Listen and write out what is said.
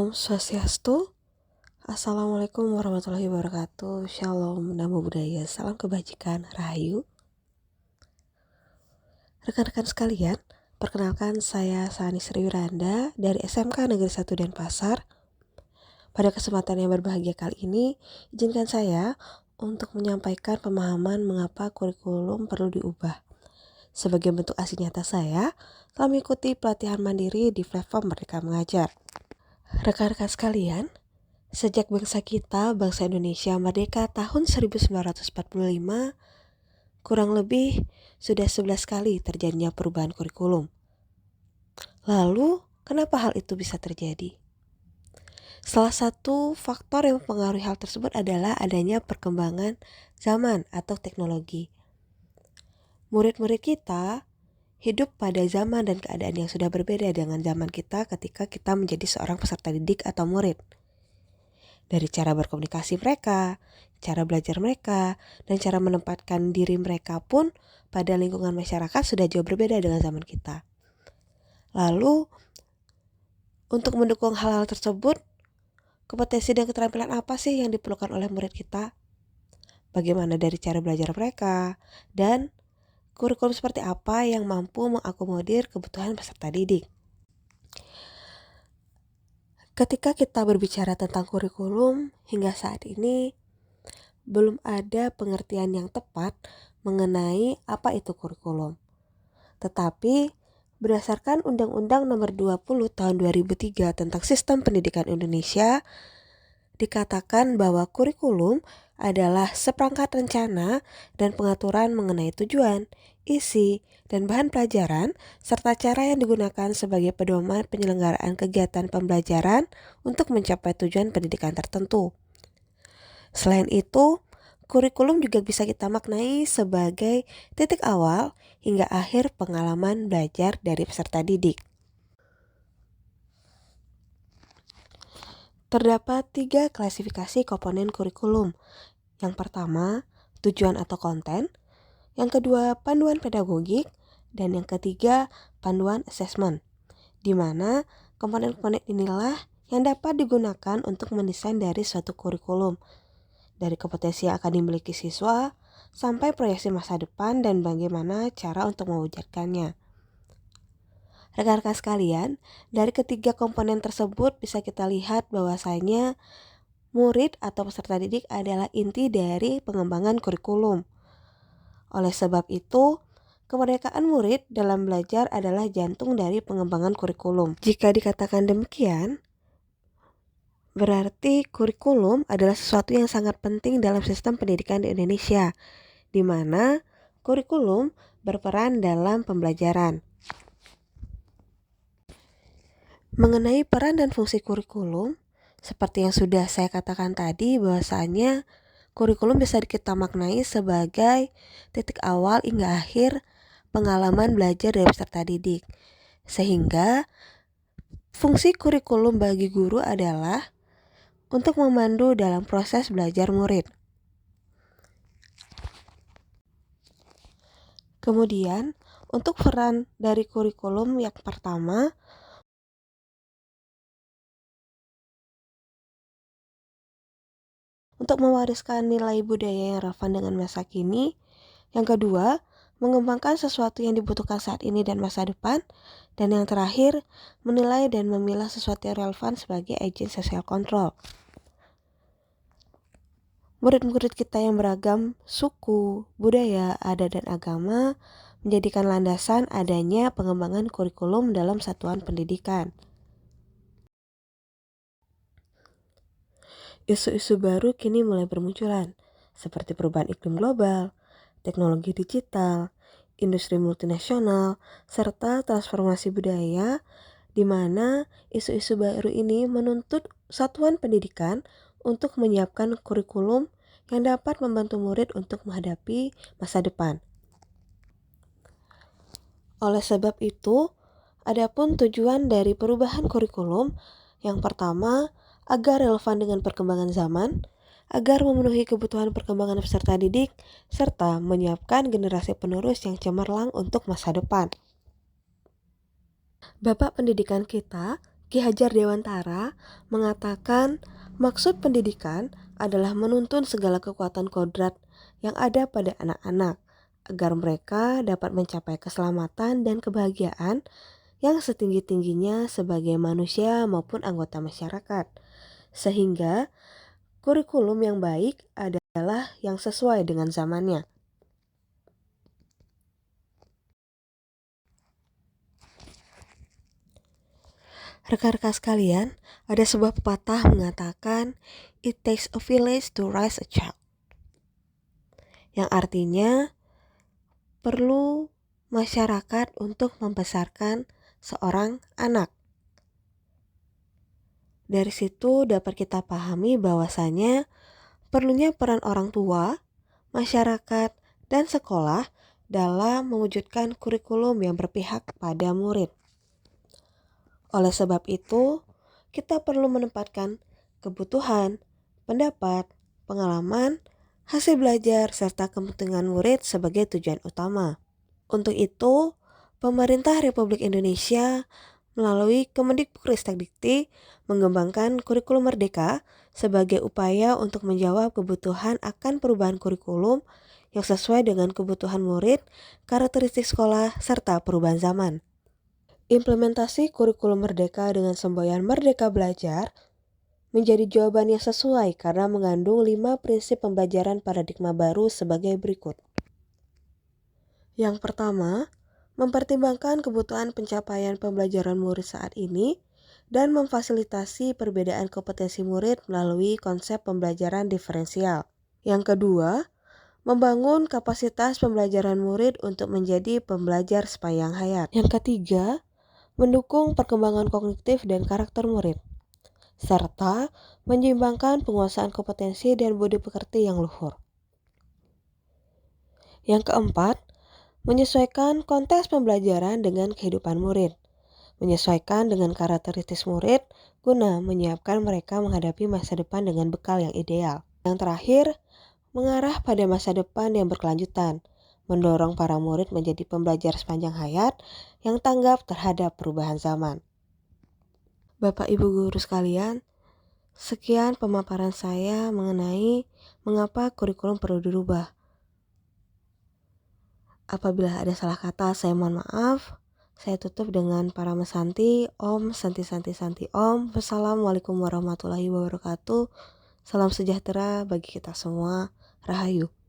Om Swastiastu. Assalamualaikum warahmatullahi wabarakatuh. Shalom, namo buddhaya, salam kebajikan, rahayu. Rekan-rekan sekalian, perkenalkan saya Sani Sri Wiranda dari SMK Negeri 1 Denpasar. Pada kesempatan yang berbahagia kali ini, izinkan saya untuk menyampaikan pemahaman mengapa kurikulum perlu diubah. Sebagai bentuk aksi nyata saya telah mengikuti pelatihan mandiri di platform Merdeka Mengajar. Rekan-rekan sekalian, sejak bangsa kita, bangsa Indonesia merdeka tahun 1945, kurang lebih sudah 11 kali terjadinya perubahan kurikulum. Lalu, kenapa hal itu bisa terjadi? Salah satu faktor yang mempengaruhi hal tersebut adalah adanya perkembangan zaman atau teknologi. Murid-murid kita hidup pada zaman dan keadaan yang sudah berbeda dengan zaman kita ketika kita menjadi seorang peserta didik atau murid. Dari cara berkomunikasi mereka, cara belajar mereka, dan cara menempatkan diri mereka pun pada lingkungan masyarakat sudah jauh berbeda dengan zaman kita. Lalu, untuk mendukung hal-hal tersebut, kompetensi dan keterampilan apa sih yang diperlukan oleh murid kita? Bagaimana dari cara belajar mereka, dan kurikulum seperti apa yang mampu mengakomodir kebutuhan peserta didik? Ketika kita berbicara tentang kurikulum, hingga saat ini belum ada pengertian yang tepat mengenai apa itu kurikulum. Tetapi berdasarkan Undang-Undang Nomor 20 Tahun 2003 tentang Sistem Pendidikan Indonesia, dikatakan bahwa kurikulum adalah seperangkat rencana dan pengaturan mengenai tujuan, isi, dan bahan pelajaran, serta cara yang digunakan sebagai pedoman penyelenggaraan kegiatan pembelajaran untuk mencapai tujuan pendidikan tertentu. Selain itu, kurikulum juga bisa kita maknai sebagai titik awal hingga akhir pengalaman belajar dari peserta didik. Terdapat 3 klasifikasi komponen kurikulum. Yang pertama, tujuan atau konten. Yang kedua, panduan pedagogik. Dan yang ketiga, panduan asesmen. Di mana komponen-komponen inilah yang dapat digunakan untuk mendesain dari suatu kurikulum. Dari kompetensi yang akan dimiliki siswa, sampai proyeksi masa depan dan bagaimana cara untuk mewujudkannya. Rekan-rekan sekalian, dari ketiga komponen tersebut bisa kita lihat bahwasanya murid atau peserta didik adalah inti dari pengembangan kurikulum. Oleh sebab itu, kemerdekaan murid dalam belajar adalah jantung dari pengembangan kurikulum. Jika dikatakan demikian, berarti kurikulum adalah sesuatu yang sangat penting dalam sistem pendidikan di Indonesia, di mana kurikulum berperan dalam pembelajaran. Mengenai peran dan fungsi kurikulum, seperti yang sudah saya katakan tadi bahwasanya kurikulum bisa kita maknai sebagai titik awal hingga akhir pengalaman belajar dari peserta didik. Sehingga fungsi kurikulum bagi guru adalah untuk memandu dalam proses belajar murid. Kemudian, untuk peran dari kurikulum yang pertama, untuk mewariskan nilai budaya yang relevan dengan masa kini. Yang kedua, mengembangkan sesuatu yang dibutuhkan saat ini dan masa depan. Dan yang terakhir, menilai dan memilah sesuatu yang relevan sebagai agen social control. Murid-murid kita yang beragam suku, budaya, adat, dan agama menjadikan landasan adanya pengembangan kurikulum dalam satuan pendidikan. Isu-isu baru kini mulai bermunculan, seperti perubahan iklim global, teknologi digital, industri multinasional, serta transformasi budaya, di mana isu-isu baru ini menuntut satuan pendidikan untuk menyiapkan kurikulum yang dapat membantu murid untuk menghadapi masa depan. Oleh sebab itu, adapun tujuan dari perubahan kurikulum, yang pertama, agar relevan dengan perkembangan zaman, agar memenuhi kebutuhan perkembangan peserta didik, serta menyiapkan generasi penerus yang cemerlang untuk masa depan. Bapak pendidikan kita, Ki Hajar Dewantara mengatakan maksud pendidikan adalah menuntun segala kekuatan kodrat yang ada pada anak-anak agar mereka dapat mencapai keselamatan dan kebahagiaan yang setinggi-tingginya sebagai manusia maupun anggota masyarakat. Sehingga kurikulum yang baik adalah yang sesuai dengan zamannya. Rekan-rekan sekalian, ada sebuah pepatah mengatakan, "It takes a village to raise a child." Yang artinya, perlu masyarakat untuk membesarkan seorang anak. Dari situ dapat kita pahami bahwasanya perlunya peran orang tua, masyarakat, dan sekolah dalam mewujudkan kurikulum yang berpihak pada murid. Oleh sebab itu, kita perlu menempatkan kebutuhan, pendapat, pengalaman, hasil belajar, serta kepentingan murid sebagai tujuan utama. Untuk itu, pemerintah Republik Indonesia melalui Kemendikbudristekdikti mengembangkan kurikulum merdeka sebagai upaya untuk menjawab kebutuhan akan perubahan kurikulum yang sesuai dengan kebutuhan murid, karakteristik sekolah, serta perubahan zaman. Implementasi kurikulum merdeka dengan semboyan Merdeka Belajar menjadi jawaban yang sesuai karena mengandung 5 prinsip pembelajaran paradigma baru sebagai berikut. Yang pertama, mempertimbangkan kebutuhan pencapaian pembelajaran murid saat ini dan memfasilitasi perbedaan kompetensi murid melalui konsep pembelajaran diferensial. Yang kedua, membangun kapasitas pembelajaran murid untuk menjadi pembelajar sepanjang hayat. Yang ketiga, mendukung perkembangan kognitif dan karakter murid, serta menyeimbangkan penguasaan kompetensi dan budi pekerti yang luhur. Yang keempat, menyesuaikan konteks pembelajaran dengan kehidupan murid, menyesuaikan dengan karakteristik murid guna menyiapkan mereka menghadapi masa depan dengan bekal yang ideal. Yang terakhir, mengarah pada masa depan yang berkelanjutan, mendorong para murid menjadi pembelajar sepanjang hayat yang tanggap terhadap perubahan zaman. Bapak Ibu guru sekalian, sekian pemaparan saya mengenai mengapa kurikulum perlu dirubah. Apabila ada salah kata, saya mohon maaf. Saya tutup dengan para mesanti. Om Santi Santi Santi Om. Wassalamualaikum warahmatullahi wabarakatuh. Salam sejahtera bagi kita semua. Rahayu.